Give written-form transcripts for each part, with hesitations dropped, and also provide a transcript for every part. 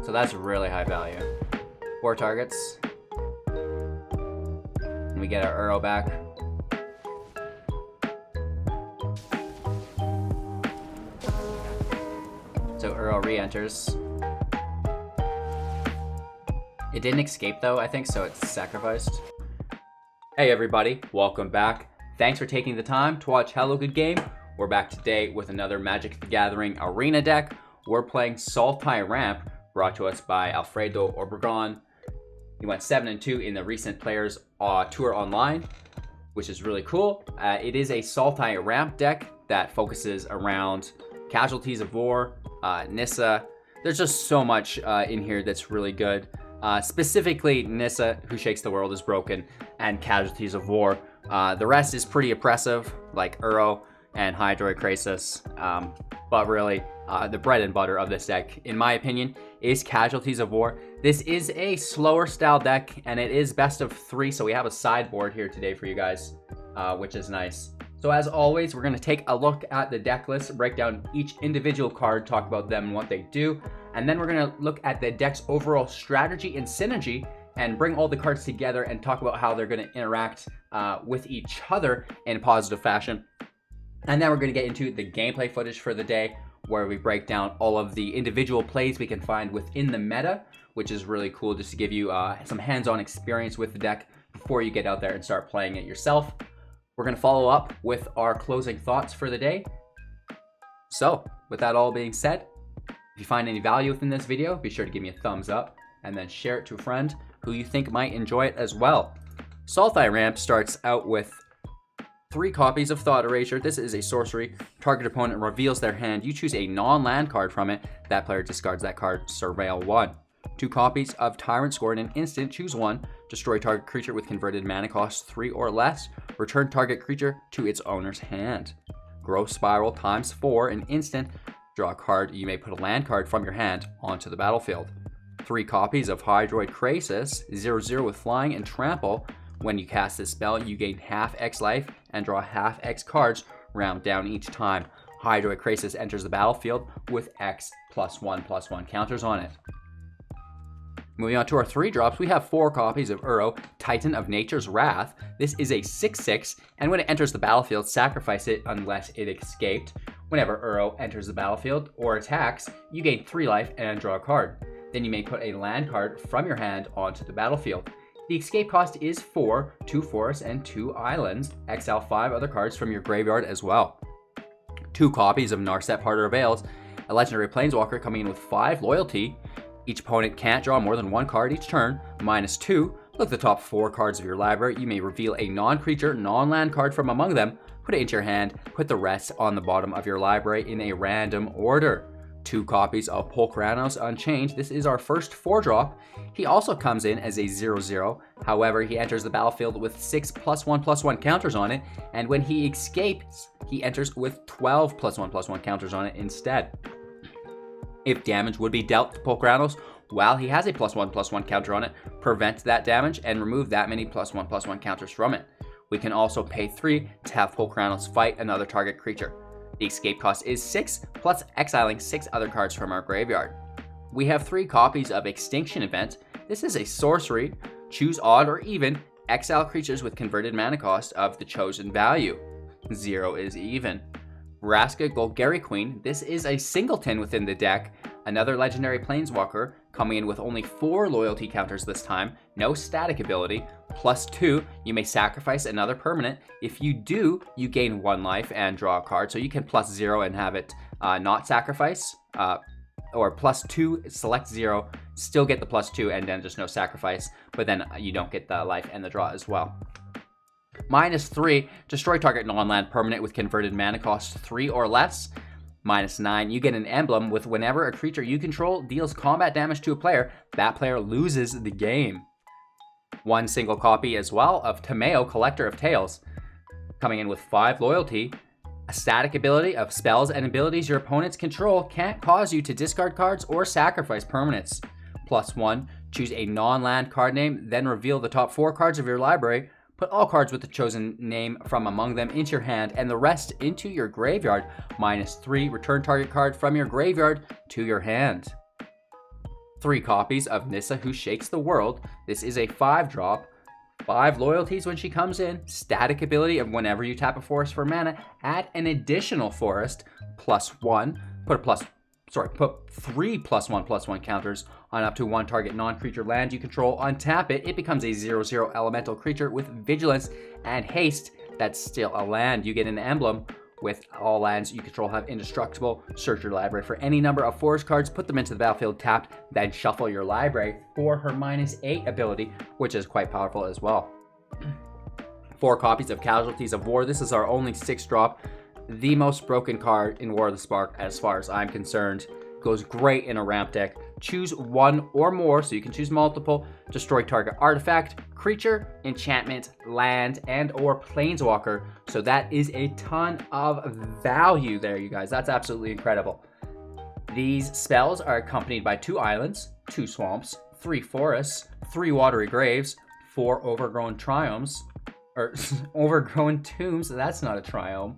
So that's really high value. 4 targets. And we get our Uro back. So Uro re-enters. It didn't escape though, I think, so it's sacrificed. Hey everybody, welcome back. Thanks for taking the time to watch Hello Good Game. We're back today with another Magic the Gathering Arena deck. We're playing Sultai Ramp, brought to us by Alfredo Obregon. He went 7-2 in the recent Players Tour Online, which is really cool. It is a Sultai Ramp deck that focuses around Casualties of War, Nissa. There's just so much in here that's really good. Specifically, Nissa, Who Shakes the World is broken, and Casualties of War. The rest is pretty oppressive, like Uro and Hydroid Krasis. But really, the bread and butter of this deck, in my opinion, is Casualties of War. This is a slower style deck, and it is best of 3, so we have a sideboard here today for you guys, which is nice. So as always, we're going to take a look at the deck list, break down each individual card, talk about them and what they do, and then we're going to look at the deck's overall strategy and synergy, and bring all the cards together and talk about how they're going to interact with each other in a positive fashion. And then we're going to get into the gameplay footage for the day, where we break down all of the individual plays we can find within the meta, which is really cool, just to give you some hands-on experience with the deck before you get out there and start playing it yourself. We're going to follow up with our closing thoughts for the day. So, with that all being said, if you find any value within this video, be sure to give me a thumbs up and then share it to a friend who you think might enjoy it as well. Sultai Ramp starts out with 3 copies of Thought Erasure. This is a sorcery. Target opponent reveals their hand. You choose a non-land card from it. That player discards that card. Surveil 1. 2 copies of Tyrants. Scorn an instant. Choose 1. Destroy target creature with converted mana cost 3 or less. Return target creature to its owner's hand. Growth Spiral times 4 an instant. Draw a card. You may put a land card from your hand onto the battlefield. 3 copies of Hydroid Krasis. 0/0 with flying and trample. When you cast this spell, you gain half X life and draw half X cards, round down each time. Hydroid Krasis enters the battlefield with X +1/+1 counters on it. Moving on to our 3 drops, we have 4 copies of Uro, Titan of Nature's Wrath. This is a 6/6, and when it enters the battlefield, sacrifice it unless it escaped. Whenever Uro enters the battlefield or attacks, you gain 3 life and draw a card. Then you may put a land card from your hand onto the battlefield. The escape cost is 4, 2 forests and 2 islands. Exile 5 other cards from your graveyard as well. 2 copies of Narset Harder Avails, a legendary planeswalker coming in with 5 loyalty. Each opponent can't draw more than 1 card each turn. -2. Look at the top 4 cards of your library. You may reveal a non-creature, non-land card from among them. Put it into your hand. Put the rest on the bottom of your library in a random order. 2 copies of Polkranos Unchained. This is our first 4-drop. He also comes in as a 0/0. However, he enters the battlefield with 6 +1/+1 counters on it, and when he escapes, he enters with 12 +1/+1 counters on it instead. If damage would be dealt to Polkranos while he has a +1/+1 counter on it, prevent that damage and remove that many +1/+1 counters from it. We can also pay 3 to have Polkranos fight another target creature. The escape cost is 6, plus exiling 6 other cards from our graveyard. We have 3 copies of Extinction Event. This is a sorcery. Choose odd or even. Exile creatures with converted mana cost of the chosen value. 0 is even. Vraska Golgari Queen. This is a singleton within the deck. Another legendary planeswalker, coming in with only 4 loyalty counters this time. No static ability. +2, you may sacrifice another permanent. If you do, you gain 1 life and draw a card. So you can +0 and have it not sacrifice. Or +2, select 0, still get the +2 and then just no sacrifice. But then you don't get the life and the draw as well. -3, destroy target non-land permanent with converted mana cost 3 or less. -9, you get an emblem with whenever a creature you control deals combat damage to a player, that player loses the game. 1 single copy as well of Tomeo, Collector of Tales, coming in with 5 loyalty. A static ability of spells and abilities your opponents control can't cause you to discard cards or sacrifice permanents. +1, choose a non-land card name, then reveal the top 4 cards of your library. Put all cards with the chosen name from among them into your hand and the rest into your graveyard. -3, return target card from your graveyard to your hand. 3 copies of Nissa Who Shakes the World. This is a 5-drop. 5 loyalties when she comes in. Static ability of whenever you tap a forest for mana, add an additional forest +1. Put 3 +1/+1 counters on up to 1 target non-creature land you control. Untap it. It becomes a 0/0 elemental creature with vigilance and haste. That's still a land. You get an emblem. With all lands you control have indestructible. Search your library for any number of forest cards, put them into the battlefield tapped, then shuffle your library for her -8 ability, which is quite powerful as well. 4 copies of Casualties of War. This is our only 6-drop. The most broken card in War of the Spark as far as I'm concerned. Goes great in a ramp deck. Choose 1 or more, so you can choose multiple. Destroy target artifact, creature, enchantment, land, and or planeswalker. So that is a ton of value there, you guys. That's absolutely incredible. These spells are accompanied by 2 islands, 2 swamps, 3 forests, 3 watery graves, 4 overgrown triomes, or overgrown tombs. That's not a triome.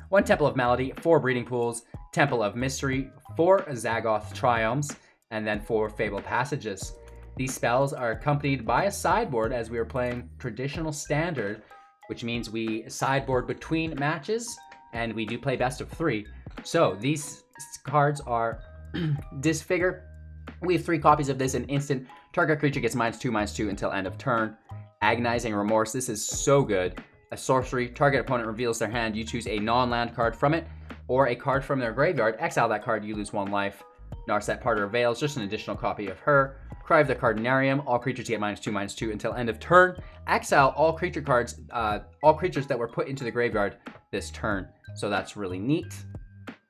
1 Temple of Malady, 4 breeding pools, Temple of Mystery, 4 Zagoth triomes, and then 4 Fable passages. These spells are accompanied by a sideboard as we are playing traditional standard, which means we sideboard between matches and we do play best of 3. So these cards are Disfigure. We have 3 copies of this in instant. Target creature gets -2/2 until end of turn. Agonizing Remorse. This is so good. A sorcery. Target opponent reveals their hand. You choose a non-land card from it or a card from their graveyard. Exile that card. You lose 1 life. Narset Parter of Veils. Just an additional copy of her. Cry of the Cardinarium. All creatures get -2/2 until end of turn. Exile all creature cards. All creatures that were put into the graveyard this turn. So that's really neat.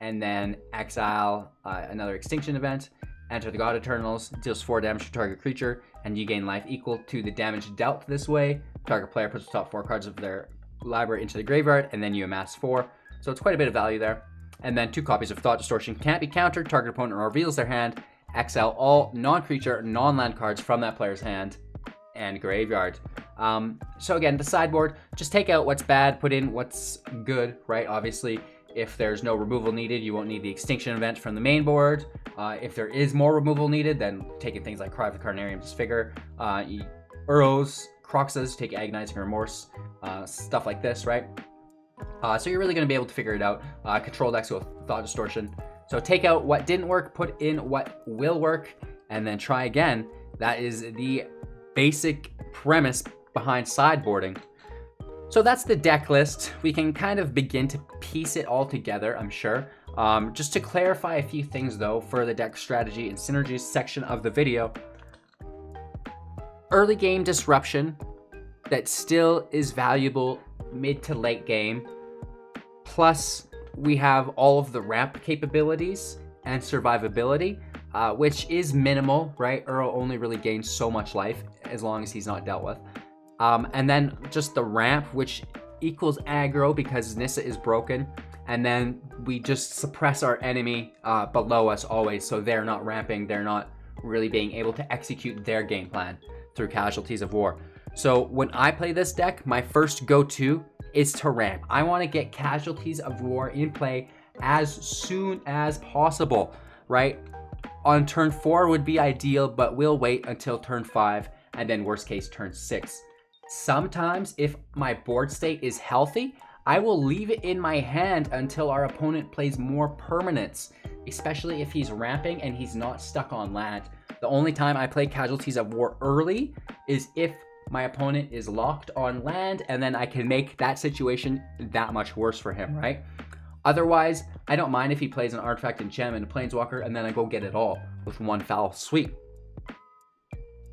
And then exile another extinction event. Enter the God Eternals, deals 4 damage to target creature, and you gain life equal to the damage dealt this way. Target player puts the top 4 cards of their library into the graveyard, and then you amass 4. So it's quite a bit of value there. And then 2 copies of Thought Distortion can't be countered. Target opponent reveals their hand. Exile all non-creature, non-land cards from that player's hand and graveyard. So again, the sideboard, just take out what's bad, put in what's good, right? Obviously, if there's no removal needed, you won't need the extinction event from the main board. If there is more removal needed, then taking things like Cry of the Carnarium, Disfigure, Uros, Croxas, take Agonizing Remorse, stuff like this, right? So you're really going to be able to figure it out. Control decks with Thought Distortion. So take out what didn't work, put in what will work, and then try again. That is the basic premise behind sideboarding. So that's the deck list. We can kind of begin to piece it all together, I'm sure. Just to clarify a few things though for the deck strategy and synergies section of the video. Early game disruption that still is valuable mid to late game. Plus we have all of the ramp capabilities and survivability, which is minimal, right? Uro only really gains so much life as long as he's not dealt with. And then just the ramp, which equals aggro because Nissa is broken. And then we just suppress our enemy below us always, so they're not ramping, they're not really being able to execute their game plan through Casualties of War. So when I play this deck, my first go-to is to ramp. I want to get Casualties of War in play as soon as possible, right? On turn 4 would be ideal, but we'll wait until turn 5 and then worst case turn 6. Sometimes, if my board state is healthy, I will leave it in my hand until our opponent plays more permanents, especially if he's ramping and he's not stuck on land. The only time I play Casualties of War early is if my opponent is locked on land, and then I can make that situation that much worse for him, right? Otherwise, I don't mind if he plays an artifact, enchantment, and a planeswalker, and then I go get it all with one foul sweep.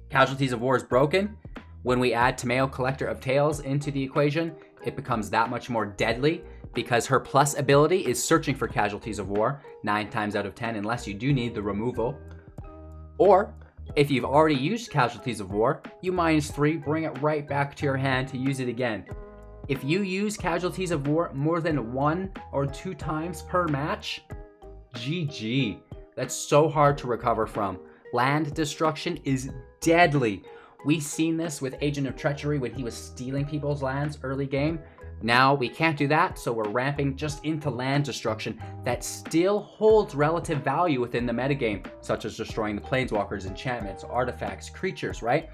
Casualties of War is broken. When we add Tameo, Collector of Tales into the equation, it becomes that much more deadly because her plus ability is searching for Casualties of War 9 times out of 10 unless you do need the removal. Or, if you've already used Casualties of War, you -3, bring it right back to your hand to use it again. If you use Casualties of War more than 1 or 2 times per match, GG. That's so hard to recover from. Land destruction is deadly. We've seen this with Agent of Treachery when he was stealing people's lands early game. Now we can't do that, so we're ramping just into land destruction that still holds relative value within the metagame, such as destroying the planeswalkers, enchantments, artifacts, creatures, right?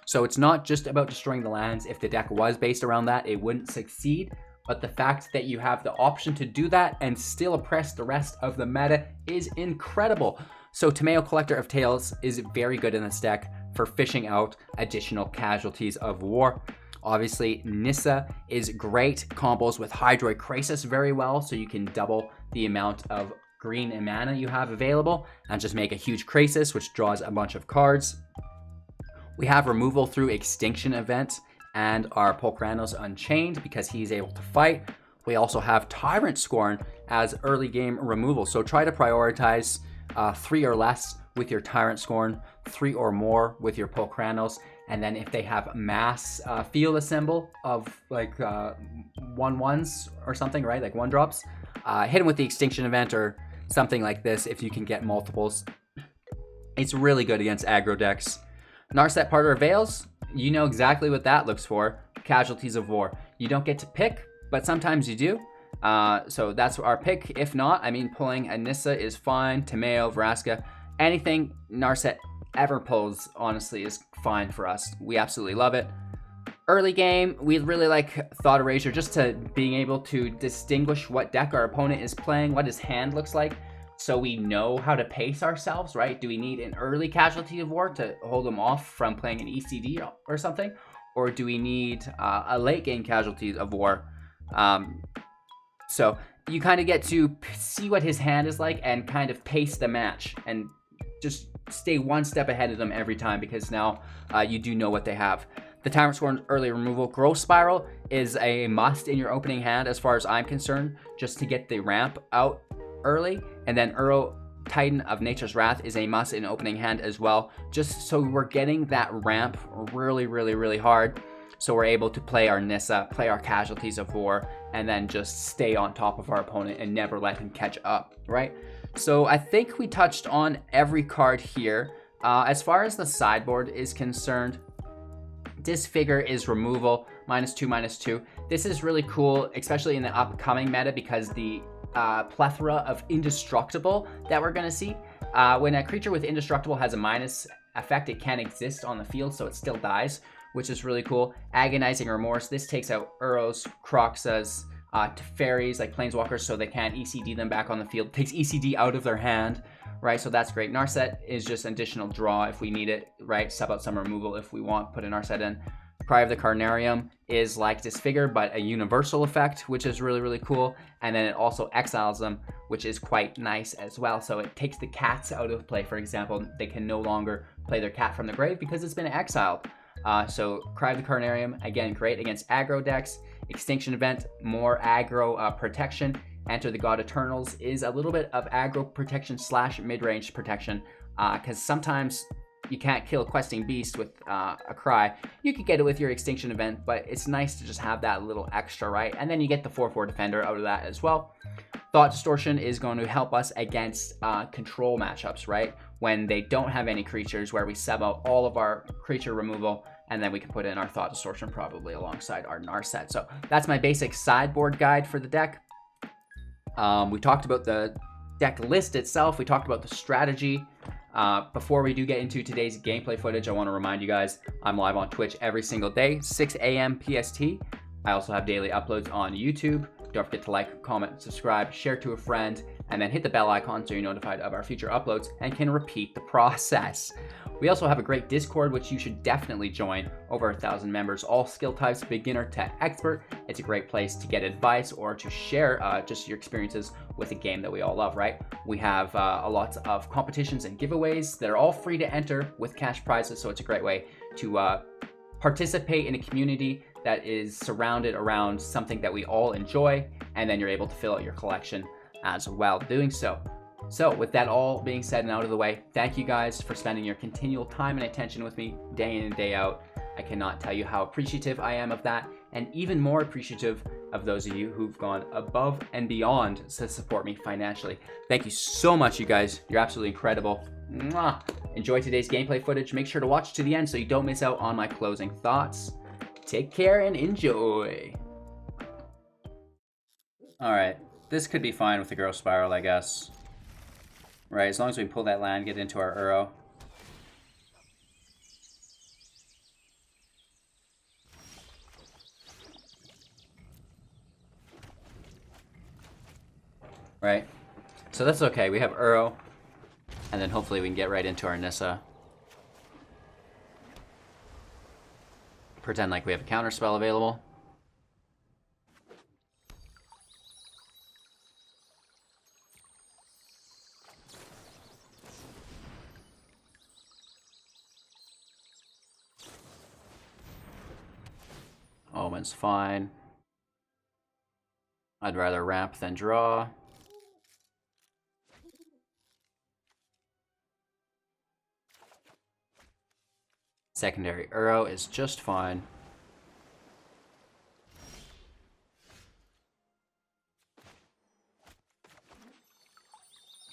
So it's not just about destroying the lands. If the deck was based around that, it wouldn't succeed. But the fact that you have the option to do that and still oppress the rest of the meta is incredible. So Tamayo, Collector of Tales, is very good in this deck for fishing out additional Casualties of War. Obviously, Nissa is great. Combos with Hydroid Krasis very well, so you can double the amount of green and mana you have available and just make a huge Krasis, which draws a bunch of cards. We have removal through Extinction Event and our Pulchranos Unchained because he's able to fight. We also have Tyrant Scorn as early game removal, so try to prioritize 3 or less with your Tyrant Scorn, 3 or more with your Pulchranos, and then if they have mass field assemble of like 1/1s or something, right, like 1-drops, hit them with the Extinction Event or something like this if you can get multiples. It's really good against aggro decks. Narset Parter Veils, you know exactly what that looks for. Casualties of War. You don't get to pick, but sometimes you do. So that's our pick. If not, I mean, pulling a Nissa is fine. Tamayo, Vraska, anything Narset ever pulls, honestly, is fine for us. We absolutely love it. Early game, we really like Thought Erasure just to being able to distinguish what deck our opponent is playing, what his hand looks like, so we know how to pace ourselves, right? Do we need an early Casualty of War to hold them off from playing an ECD or something? Or do we need a late game Casualty of War? So you kind of get to see what his hand is like and kind of pace the match and just stay one step ahead of them every time because now you do know what they have. The Tyrant Scorn's early removal, Growth Spiral, is a must in your opening hand as far as I'm concerned, just to get the ramp out early. And then Uro, Titan of Nature's Wrath, is a must in opening hand as well, just so we're getting that ramp really hard, so we're able to play our Nissa, play our Casualties of War, and then just stay on top of our opponent and never let him catch up, right? So I think we touched on every card here. As far as the sideboard is concerned, Disfigure is removal, -2/2. This is really cool, especially in the upcoming meta, because the plethora of Indestructible that we're going to see. When a creature with Indestructible has a minus effect, it can't exist on the field, so it still dies, which is really cool. Agonizing Remorse, this takes out Uros, Croxas, Teferis, like Planeswalkers, so they can't ECD them back on the field. It takes ECD out of their hand, right? So that's great. Narset is just an additional draw if we need it, right? Sub out some removal if we want, put a Narset in. Cry of the Carnarium is like Disfigure, but a universal effect, which is really cool. And then it also exiles them, which is quite nice as well. So it takes the cats out of play, for example. They can no longer play their cat from the grave because it's been exiled. So Cry of the Carnarium, again, great against aggro decks. Extinction Event, more aggro protection. Enter the God Eternals is a little bit of aggro protection / mid-range protection, because sometimes you can't kill a Questing Beast with a Cry. You could get it with your Extinction Event, but it's nice to just have that little extra, right? And then you get the 4/4 Defender out of that as well. Thought Distortion is going to help us against control matchups, right? When they don't have any creatures, where we sub out all of our creature removal, and then we can put in our Thought Distortion probably alongside our Narset. So that's my basic sideboard guide for the deck. We talked about the deck list itself. We talked about the strategy. Before we do get into today's gameplay footage, I want to remind you guys, I'm live on Twitch every single day, 6 a.m. PST. I also have daily uploads on YouTube. Don't forget to like, comment, subscribe, share to a friend, and then hit the bell icon so you're notified of our future uploads and can repeat the process. We also have a great Discord, which you should definitely join. Over 1,000 members, all skill types, beginner to expert. It's a great place to get advice or to share just your experiences with a game that we all love, right? We have a lot of competitions and giveaways that are all free to enter with cash prizes, so it's a great way to participate in a community that is surrounded around something that we all enjoy, and then you're able to fill out your collection as well doing so. So with that all being said and out of the way, thank you guys for spending your continual time and attention with me day in and day out. I cannot tell you how appreciative I am of that, and even more appreciative of those of you who've gone above and beyond to support me financially. Thank you so much, you guys. You're absolutely incredible. Mwah. Enjoy today's gameplay footage. Make sure to watch to the end so you don't miss out on my closing thoughts. Take care and enjoy. Alright, this could be fine with the Growth Spiral, I guess. Right, as long as we pull that land, get into our Uro. Right, so that's okay. We have Uro, and then hopefully we can get right into our Nissa. Pretend like we have a counterspell available. Omen's fine. I'd rather ramp than draw. Secondary Uro is just fine.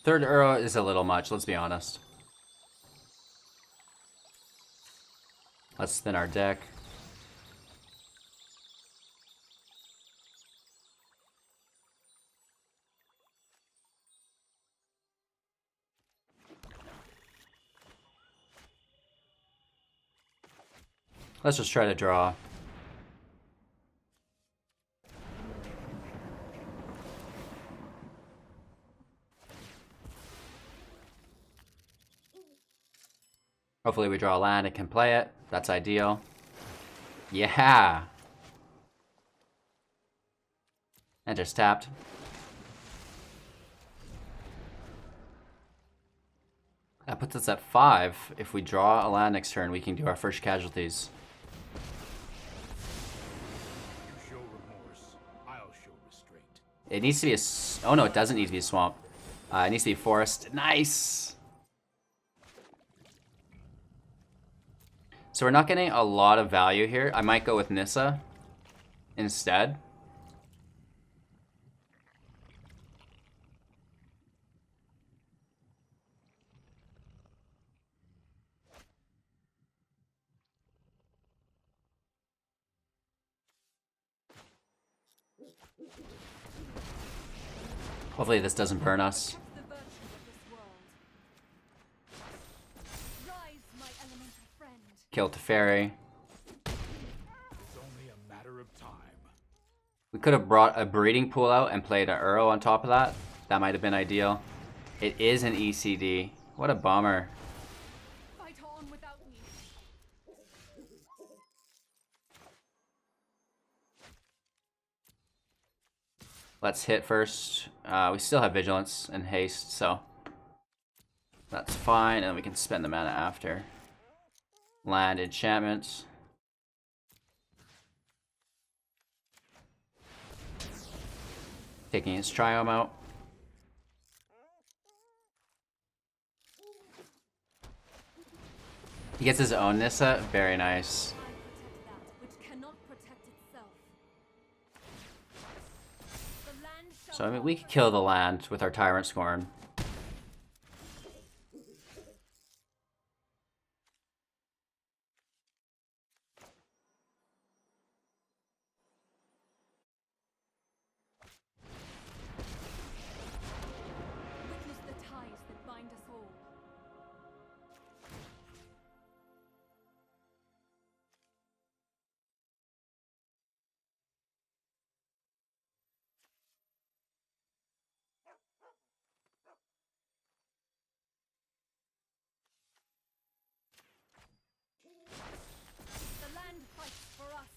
Third Uro is a little much, let's be honest. Let's thin our deck. Let's just try to draw. Hopefully we draw a land and can play it. That's ideal. Yeah! And just tapped. That puts us at 5. If we draw a land next turn, we can do our first casualties. You show remorse, I'll show restraint. It needs to be a... Oh no, it doesn't need to be a swamp. It needs to be forest. Nice! So we're not getting a lot of value here. I might go with Nissa instead. Hopefully this doesn't burn us. Kill Teferi. It's only a matter of time. We could have brought a breeding pool out and played an Uro on top of that. That might have been ideal. It is an ECD. What a bummer. Fight on without me. Let's hit first. We still have Vigilance and Haste, so that's fine, and we can spend the mana after. Land enchantments. Taking his Triome out. He gets his own Nissa. Very nice. So I mean, we could kill the land with our Tyrant Scorn. Witness the ties that bind us all. The land fights for us.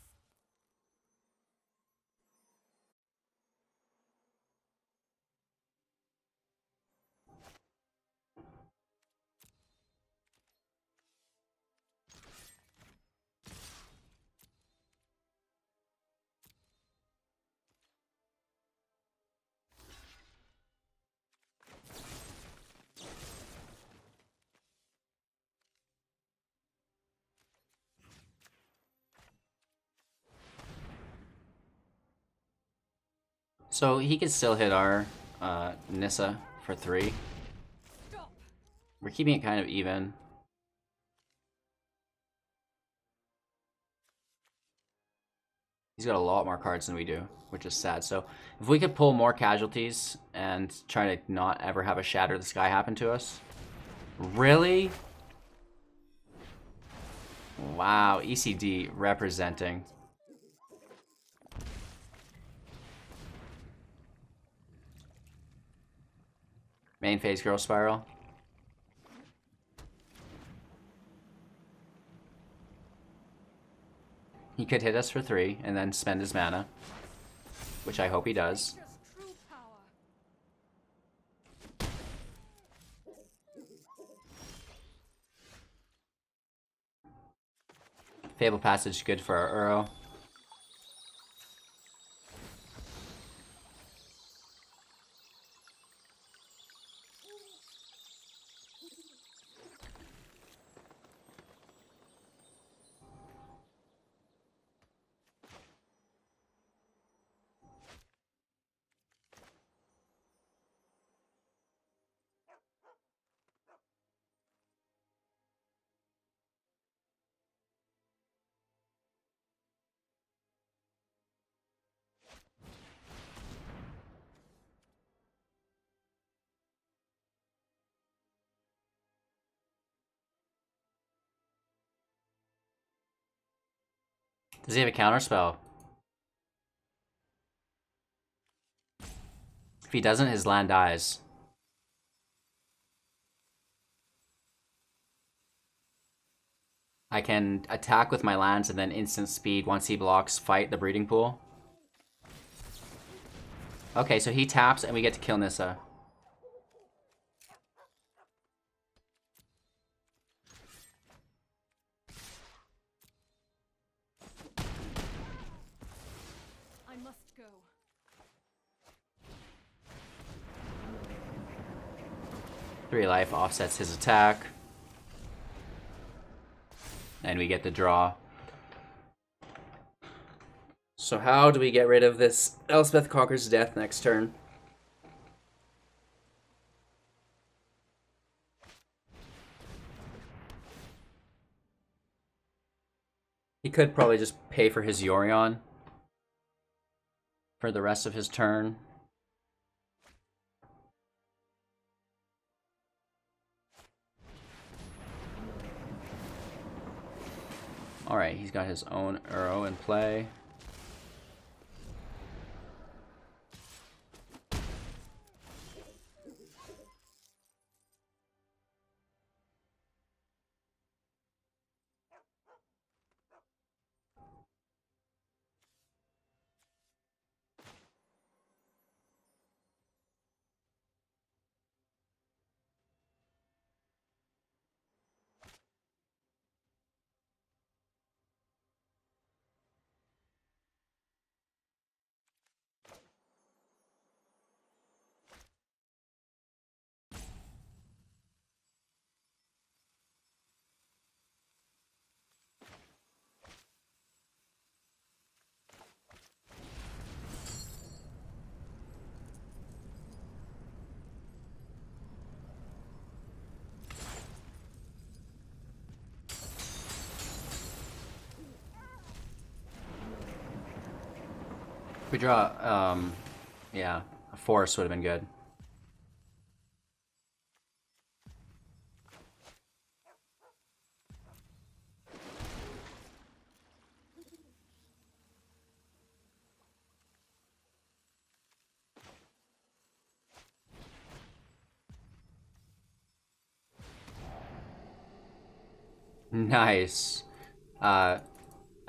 So he could still hit our Nissa for 3. Stop. We're keeping it kind of even. He's got a lot more cards than we do, which is sad. So if we could pull more casualties and try to not ever have a Shatter the Sky happen to us. Really? Wow, ECD representing. Main phase Growth Spiral. He could hit us for 3 and then spend his mana, which I hope he does. Just true power. Fable Passage, good for our Uro. Does he have a counterspell? If he doesn't, his land dies. I can attack with my lands and then instant speed once he blocks fight the breeding pool. Okay, so he taps and we get to kill Nissa. I must go. 3 life offsets his attack. And we get the draw. So how do we get rid of this Elspeth Conquers Death next turn? He could probably just pay for his Yorion for the rest of his turn. Alright, he's got his own Uro in play. If we draw, yeah, a forest would have been good. Nice. I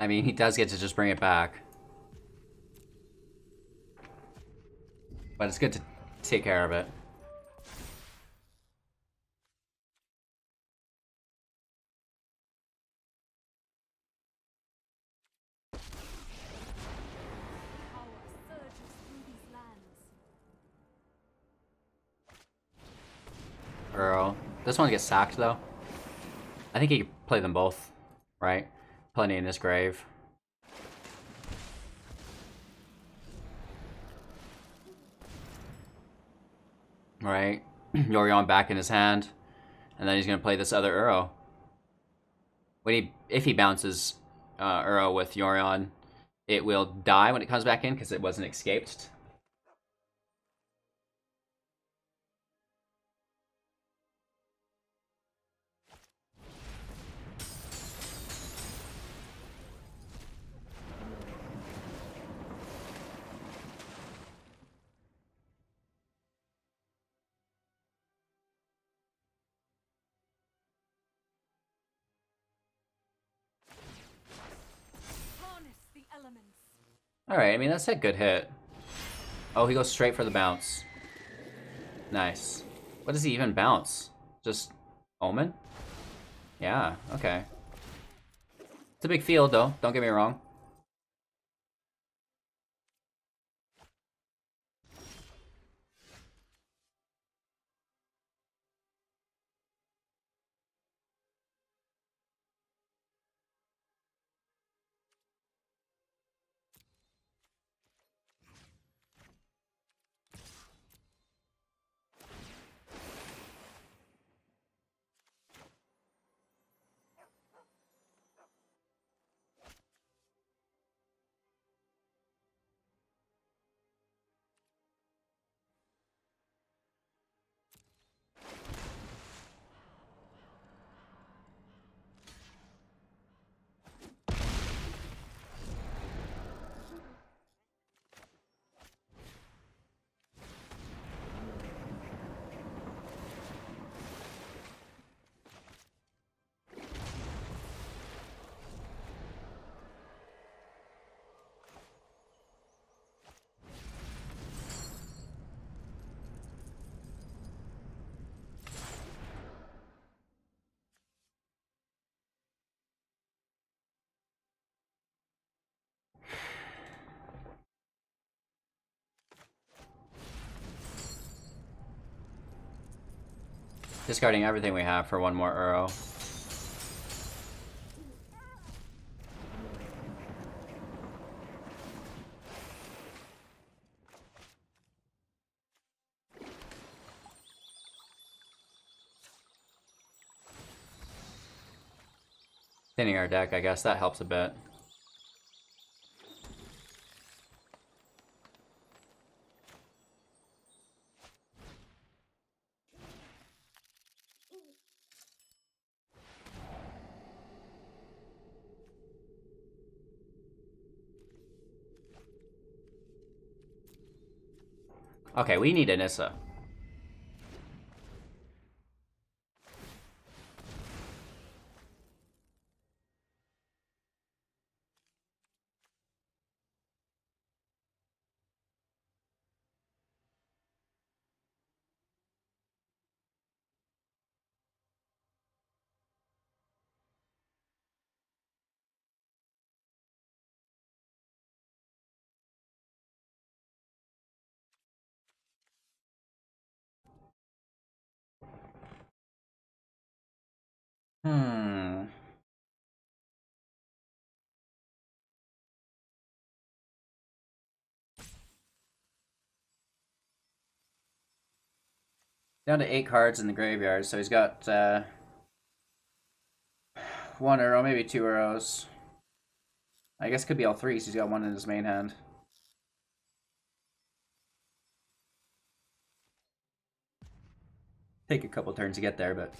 mean, he does get to just bring it back. But it's good to take care of it. Power surges through these lands. Uro. This one gets sacked, though. I think he could play them both, right? Plenty in his grave. Right? Yorion back in his hand. And then he's going to play this other Uro. If he bounces Uro with Yorion, it will die when it comes back in because it wasn't escaped. Harness the elements. Alright, I mean, that's a good hit. Oh, he goes straight for the bounce. Nice. What does he even bounce? Just Omen? Yeah, okay. It's a big field, though. Don't get me wrong. Discarding everything we have for one more Uro. Thinning our deck, I guess that helps a bit. Okay, we need Anissa. Hmm. Down to 8 cards in the graveyard, so he's got one Uro, maybe 2 Uros. I guess it could be all 3, so he's got one in his main hand. Take a couple turns to get there, but...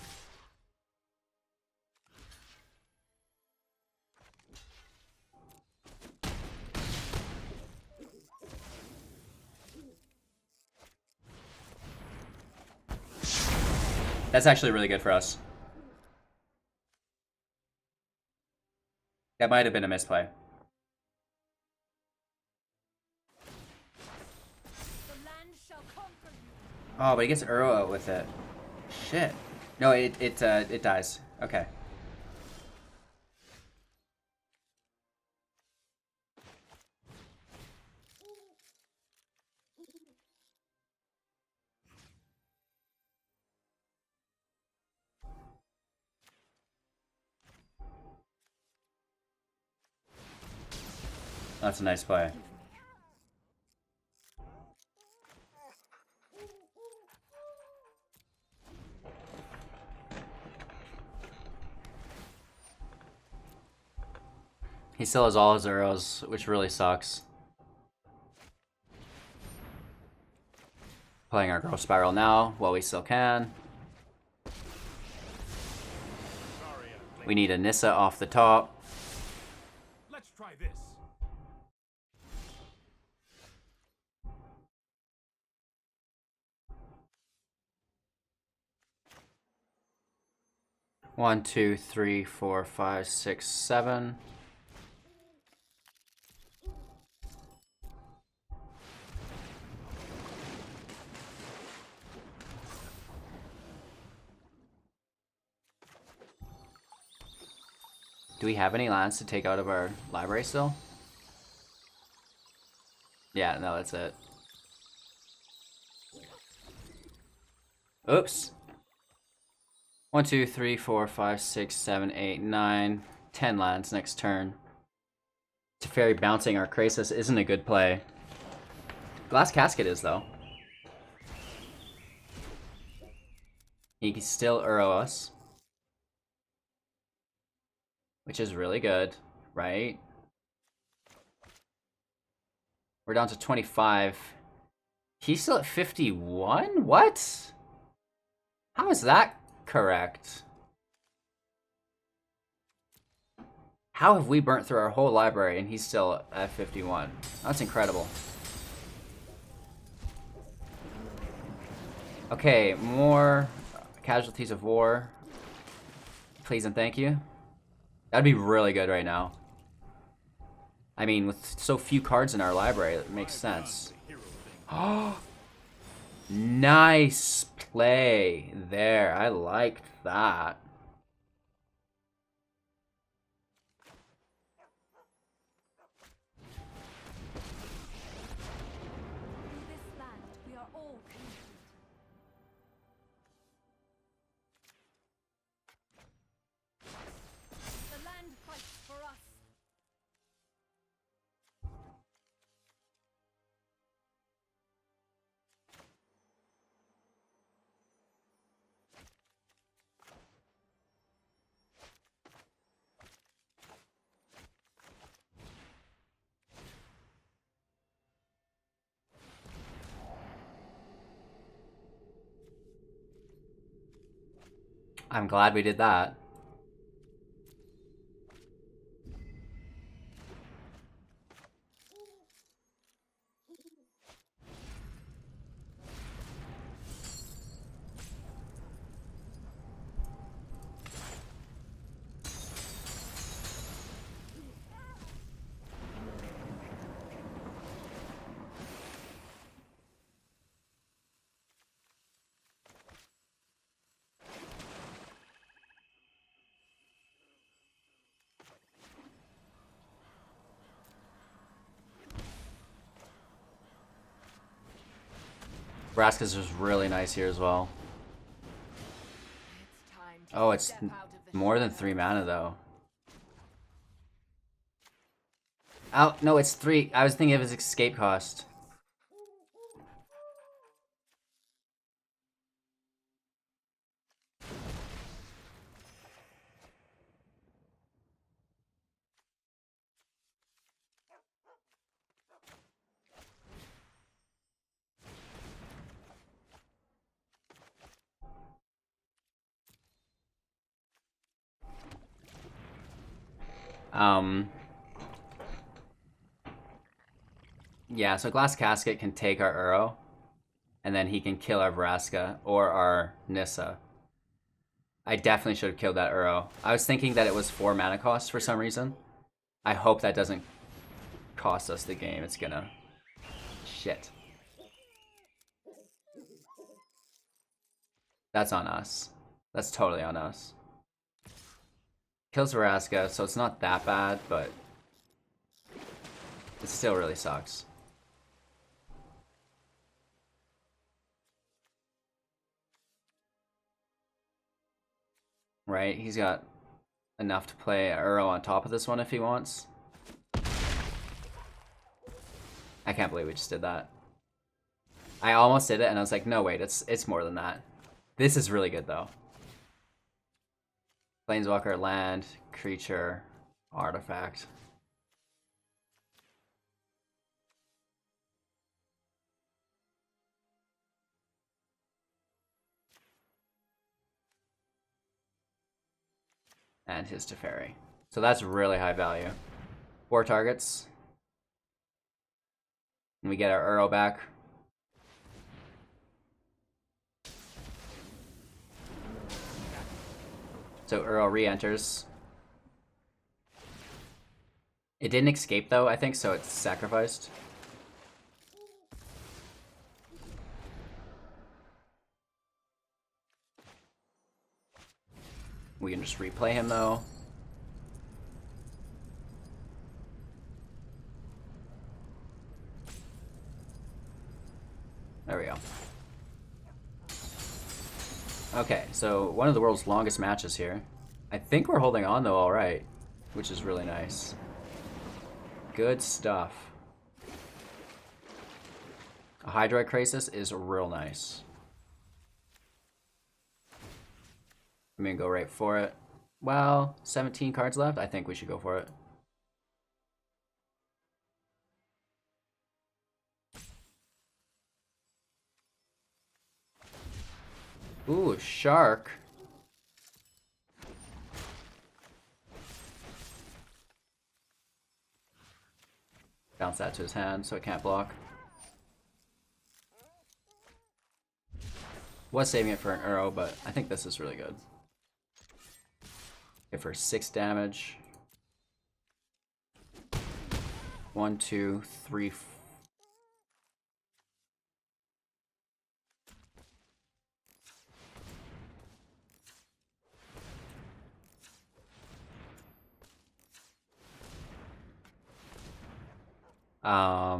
That's actually really good for us. That might have been a misplay. The land shall conquer you. Oh, but he gets Uro with it. Shit. No, it dies. Okay. That's a nice play. He still has all his arrows, which really sucks. Playing our Growth Spiral now, while we still can. We need a Nissa off the top. Let's try this. One, two, three, four, five, six, seven. Do we have any lands to take out of our library still? Yeah, no, that's it. Oops. 1, 2, 3, 4, 5, 6, 7, 8, 9, 10 lands next turn. Teferi bouncing our Krasis isn't a good play. Glass Casket is, though. He can still Uro us. Which is really good, right? We're down to 25. He's still at 51? What? How is that correct? How have we burnt through our whole library and he's still at 51? That's incredible. Okay, more Casualties of War. Please and thank you. That'd be really good right now. I mean, with so few cards in our library, it makes sense. Oh, nice play there. I liked that. In this land, we are all connected. The land fights for us. I'm glad we did that. Vraska's is really nice here as well. Oh, it's more than 3 mana though. Oh, no, it's 3. I was thinking of his escape cost. Yeah, so Glass Casket can take our Uro, and then he can kill our Vraska or our Nissa. I definitely should have killed that Uro. I was thinking that it was 4 mana cost for some reason. I hope that doesn't cost us the game. It's gonna... Shit. That's on us. That's totally on us. Kills Vraska, so it's not that bad, but it still really sucks. Right, he's got enough to play Uro on top of this one if he wants. I can't believe we just did that. I almost did it and I was like, no wait, it's more than that. This is really good though. Planeswalker, land, creature, artifact. and his Teferi. So that's really high value. 4 targets. And we get our Uro back. So Uro re-enters. It didn't escape though, I think, so it's sacrificed. We can just replay him though. There we go. Okay, so one of the world's longest matches here. I think we're holding on though alright, which is really nice. Good stuff. A Hydroid Crisis is real nice. I'm gonna go right for it. Well, 17 cards left. I think we should go for it. Ooh, Shark. Bounce that to his hand so it can't block. Was saving it for an Uro, but I think this is really good. Okay, for 6 damage. 1, 2, 3, 4.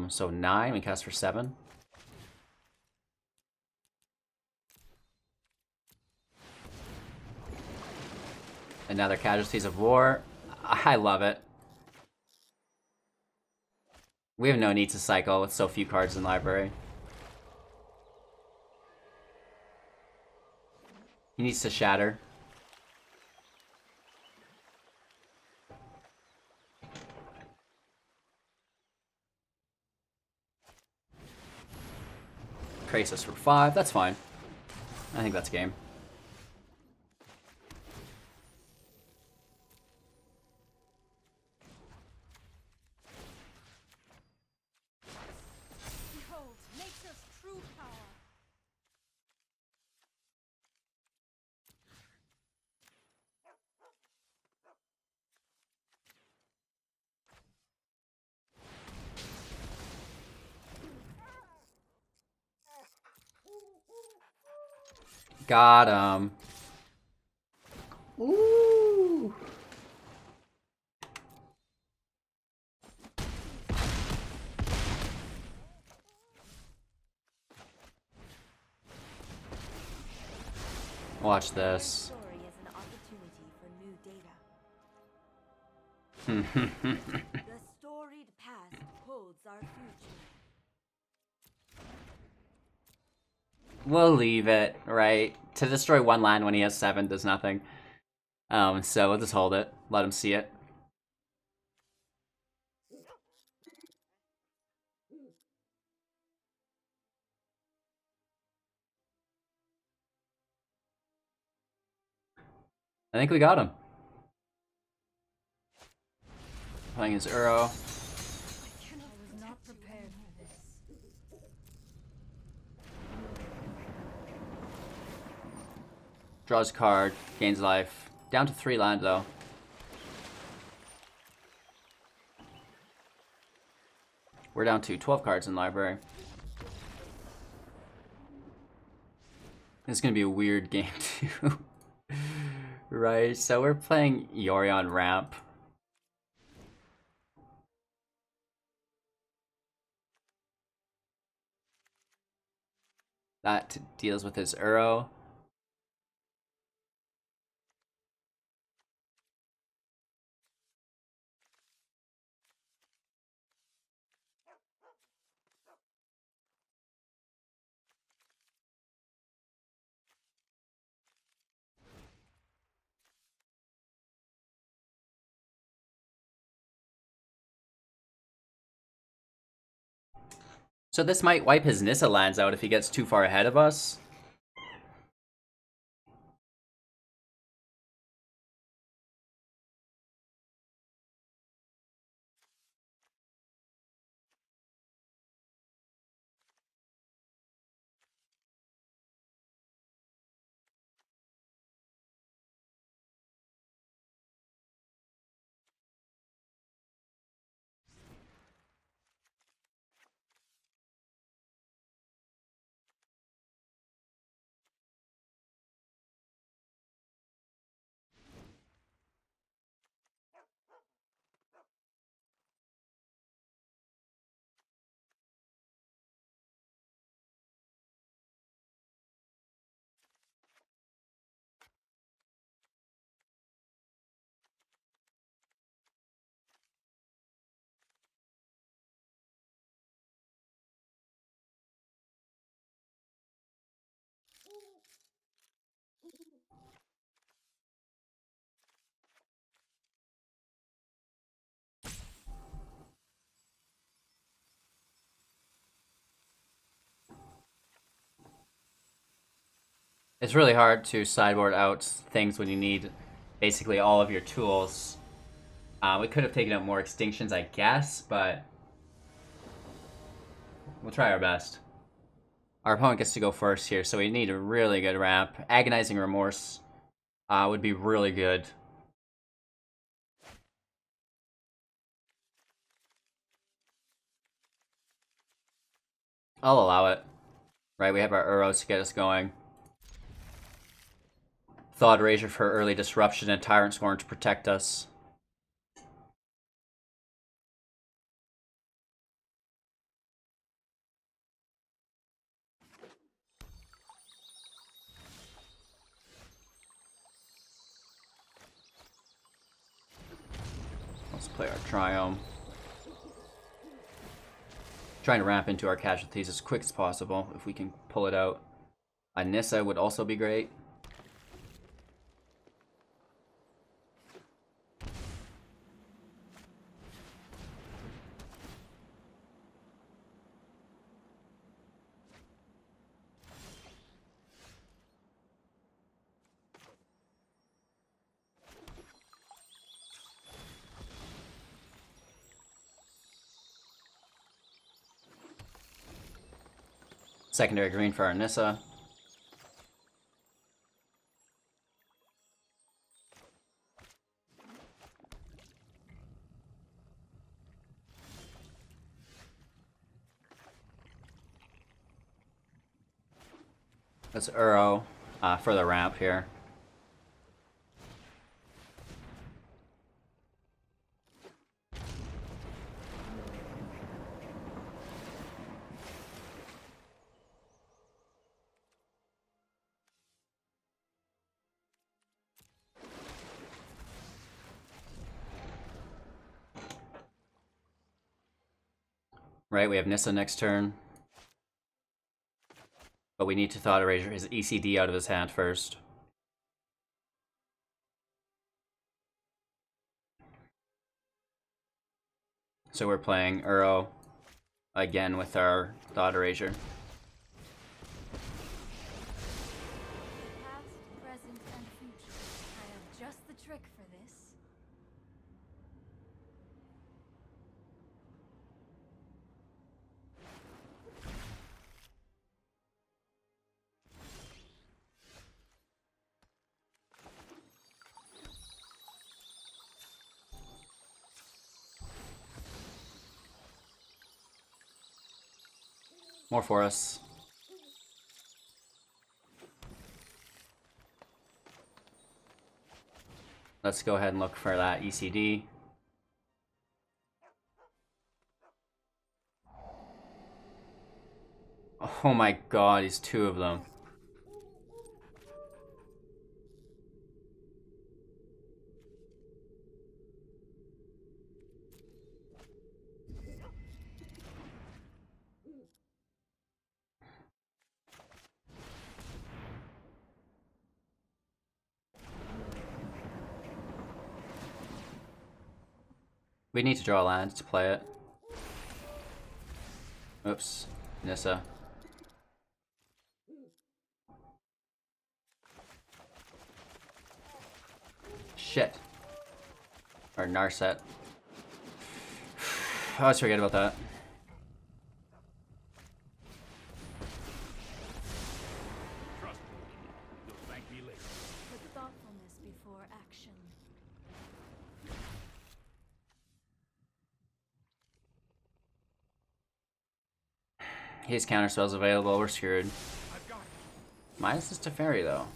So 9, we cast for 7. Another Casualties of War. I love it. We have no need to cycle with so few cards in library. He needs to shatter. Crisis for 5, that's fine. I think that's game. Behold, nature's true power. Got him. Ooh. Watch this. Story is an opportunity for new data. The storied past holds our future. We'll leave it, right? To destroy 1 land when he has 7 does nothing. So we'll just hold it. Let him see it. I think we got him. Playing his Uro. I was not prepared for this. Draws card, gains life. Down to 3 land though. We're down to 12 cards in library. This is gonna be a weird game too. Right, so we're playing Arena Ramp. That deals with his Uro. So this might wipe his Nissa lands out if he gets too far ahead of us. It's really hard to sideboard out things when you need basically all of your tools. We could have taken out more extinctions, I guess, but we'll try our best. Our opponent gets to go first here, so we need a really good ramp. Agonizing Remorse would be really good. I'll allow it. Right, we have our Uros to get us going. Thought Erasure for early disruption and Tyrant Scorn to protect us. Let's play our Triome. Trying to ramp into our casualties as quick as possible if we can pull it out. A Nissa would also be great. Secondary green for our Nissa. That's Uro for the ramp here. Right, we have Nissa next turn. But we need to Thought Erasure his ECD out of his hand first. So we're playing Uro again with our Thought Erasure. Past, present, and future. I have just the trick for this. More for us. Let's go ahead and look for that ECD. Oh my god, he's two of them. We need to draw a land to play it. Oops, Nissa. Shit. Or Narset. I always forget about that. Trust me. You'll thank me later. Put thoughtfulness before action. His counterspell's available, we're screwed. I've got it. Minus this Teferi though.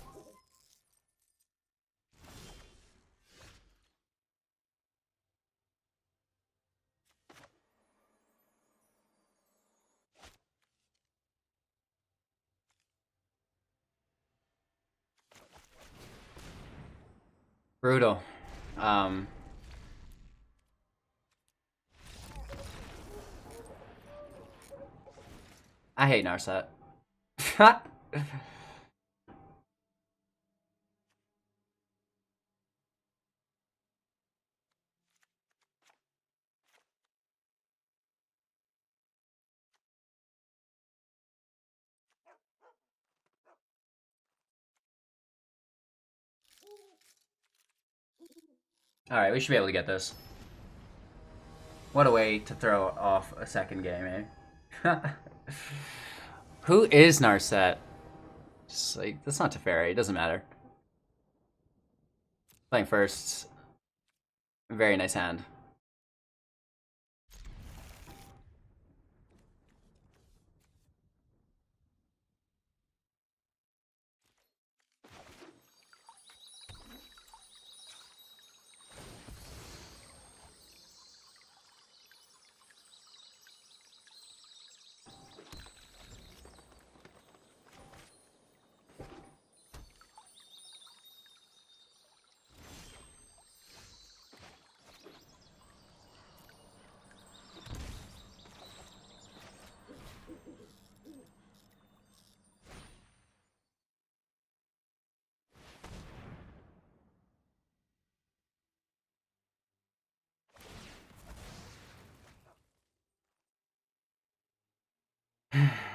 Brutal. I hate Narset. Alright, we should be able to get this. What a way to throw off a second game, eh? Who is Narset? Just like, that's not Teferi, it doesn't matter. Playing first. Very nice hand.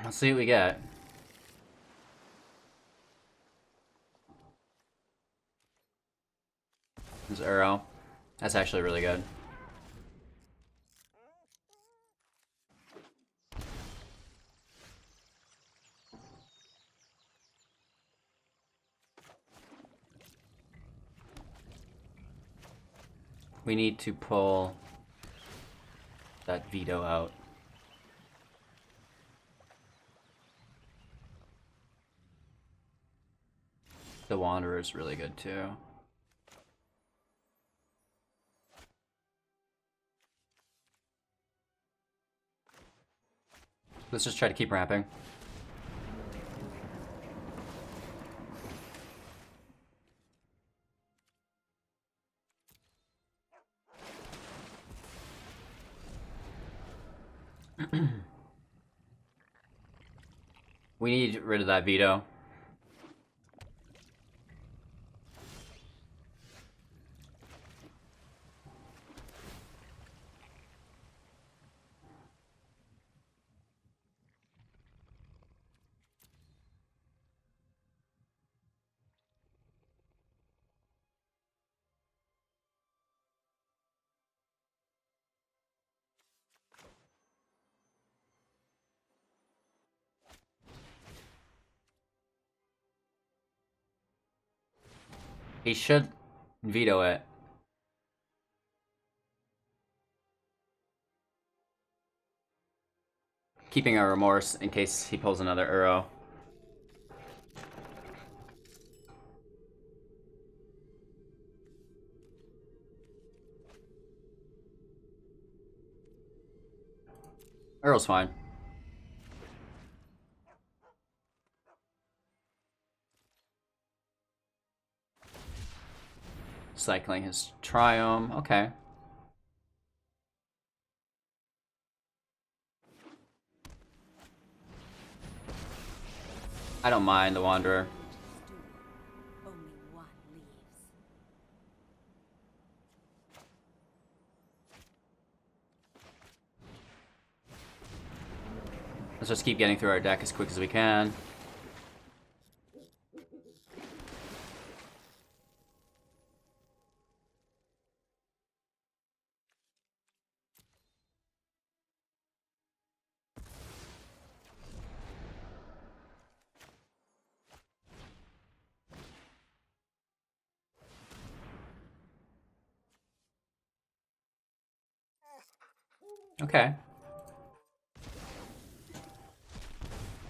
Let's see what we get. There's Uro. That's actually really good. We need to pull that veto out. The Wanderer is really good too. Let's just try to keep ramping. We need rid of that veto. He should veto it. Keeping a remorse in case he pulls another Uro. Uro's fine. Cycling his Triome. Okay. I don't mind the Wanderer. Only one leaves. Let's just keep getting through our deck as quick as we can. Okay.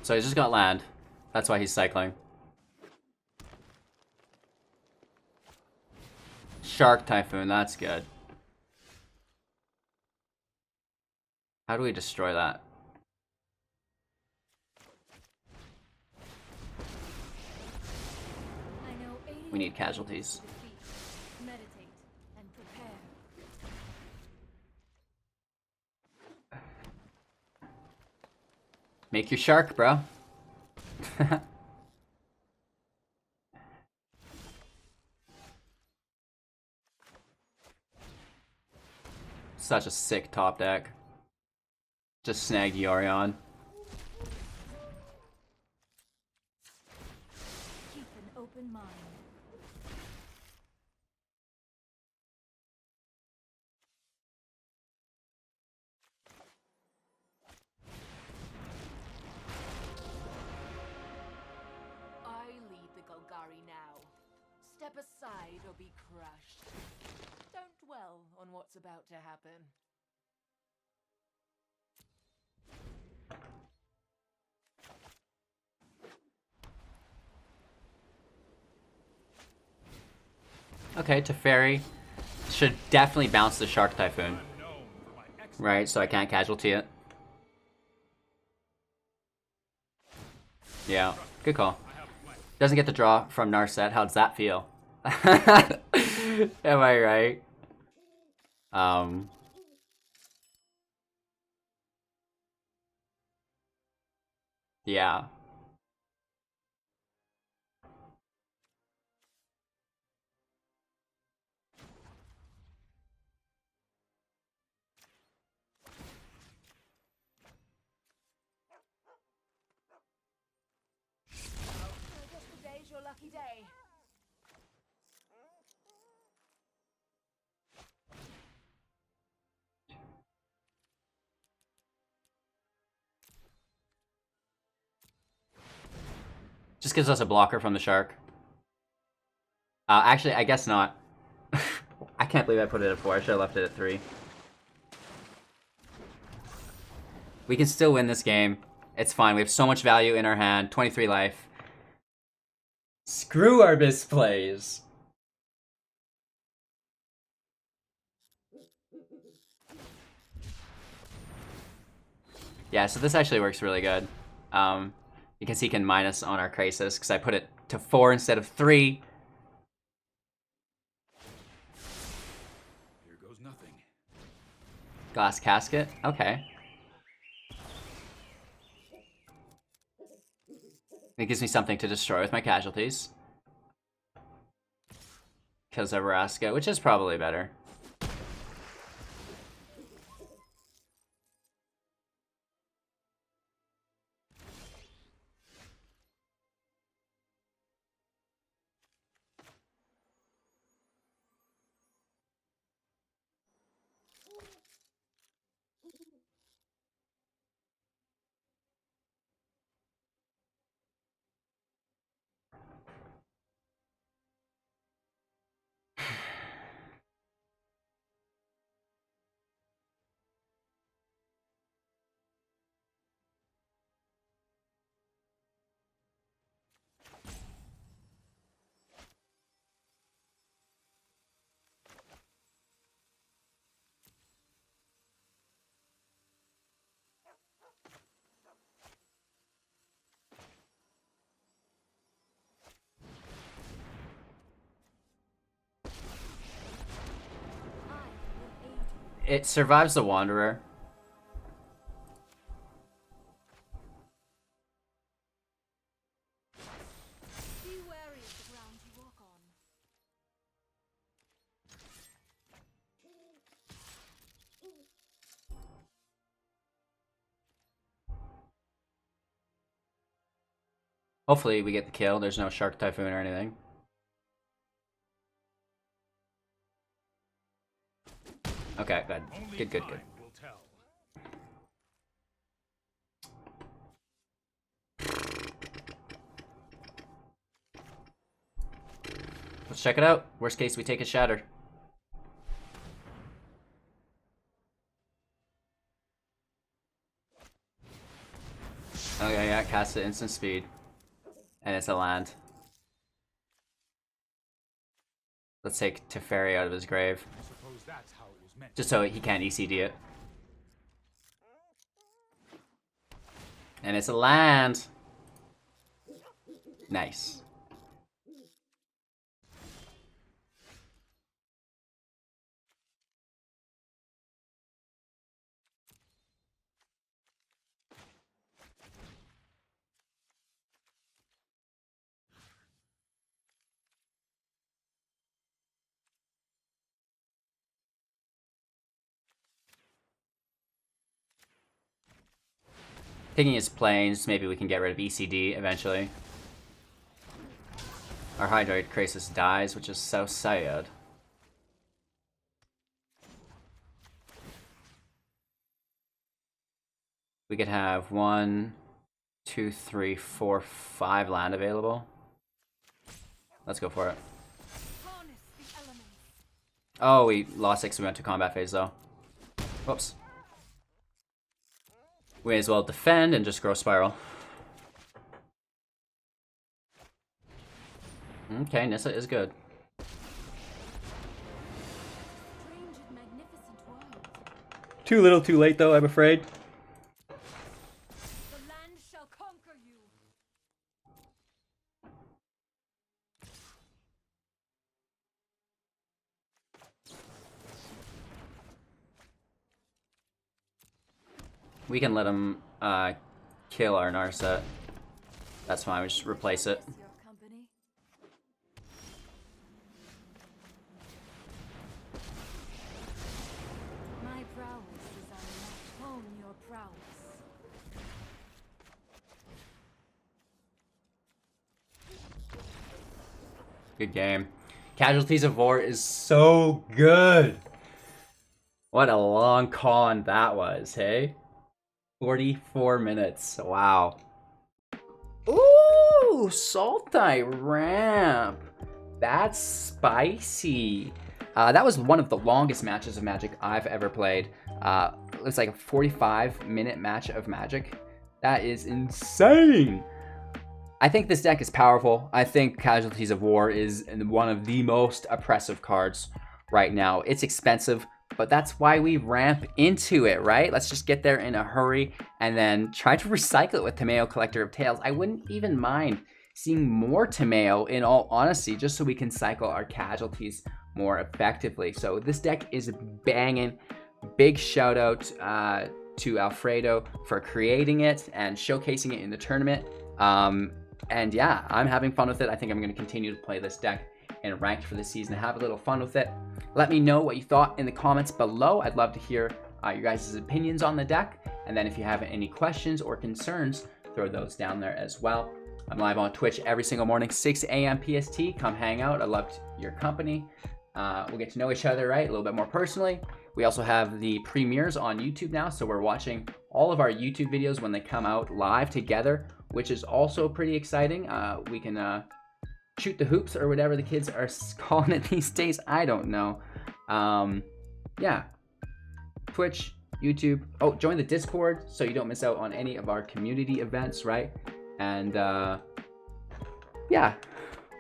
So he's just got land. That's why he's cycling. Shark Typhoon, that's good. How do we destroy that? We need casualties. Meditate and prepare. Make your shark, bro. Such a sick top deck. Just snagged Yorion. Keep an open mind. shall be crushed. Don't dwell on what's about to happen. Okay, Teferi should definitely bounce the Shark Typhoon. I'm known for my excellent Right, so I can't casualty it. Yeah, good call. I have a plan. Doesn't get the draw from Narset. How does that feel? Am I right? Yeah. I guess today's your lucky day. Just gives us a blocker from the Shark. Actually, I guess not. I can't believe I put it at 4. I should have left it at 3. We can still win this game. It's fine. We have so much value in our hand. 23 life. Screw our misplays. Yeah, so this actually works really good. Because he can minus on our Crisis, because I put it to 4 instead of 3. Here goes nothing. Glass Casket? Okay. It gives me something to destroy with my casualties. Kills Nebraska, which is probably better. It survives the Wanderer. Be wary of the ground you walk on. Hopefully we get the kill. There's no Shark Typhoon or anything. Okay, good. Only Good, good, time good. will tell. Let's check it out. Worst case, we take a Shatter. Okay, yeah, cast it instant speed. And it's a land. Let's take Teferi out of his grave. I suppose that's how it was meant. Just so he can't ECD it. And it's a land. Nice. Taking his planes, maybe we can get rid of ECD eventually. Our Hydroid Crisis dies, which is so sad. We could have 1, 2, 3, 4, 5 land available. Let's go for it. Harness the Oh, we lost 6. We went to combat phase, though. Whoops. We may as well defend and just Growth Spiral. Okay, Nissa is good. Strange and magnificent world. Too little, too late, though, I'm afraid. The land shall conquer you. We can let him kill our Narset. That's fine, we just replace it. Bless your company. My prowess is unmatched. Hone your prowess. Good game. Casualties of War is so good. What a long con that was, hey? 44 minutes. Wow. Ooh, Sultai Ramp. That's spicy. That was one of the longest matches of Magic I've ever played. It's like a 45-minute match of Magic. That is insane. I think this deck is powerful. I think Casualties of War is one of the most oppressive cards right now. It's expensive, but that's why we ramp into it, right? Let's just get there in a hurry and then try to recycle it with Tamayo, Collector of Tales. I wouldn't even mind seeing more Tamayo, in all honesty, just so we can cycle our casualties more effectively. So this deck is banging. Big shout out to Alfredo for creating it and showcasing it in the tournament. And yeah, I'm having fun with it. I think I'm going to continue to play this deck in ranked for the season, have a little fun with it. Let me know what you thought in the comments below. I'd love to hear your guys' opinions on the deck. And then if you have any questions or concerns, throw those down there as well. I'm live on Twitch every single morning, 6 a.m. PST. Come hang out. I loved your company. We'll get to know each other, right? A little bit more personally. We also have the premieres on YouTube now, so we're watching all of our YouTube videos when they come out live together, which is also pretty exciting. We can shoot the hoops or whatever the kids are calling it these days. I don't know. Yeah, Twitch, YouTube. Oh, join the Discord so you don't miss out on any of our community events, right? And yeah,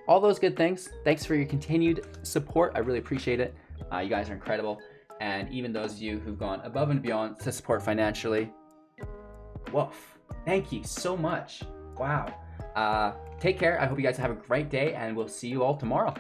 all those good things. Thanks for your continued support. I really appreciate it. You guys are incredible. And even those of you who've gone above and beyond to support financially, woof. Thank you so much. Wow. Take care. I hope you guys have a great day, and we'll see you all tomorrow.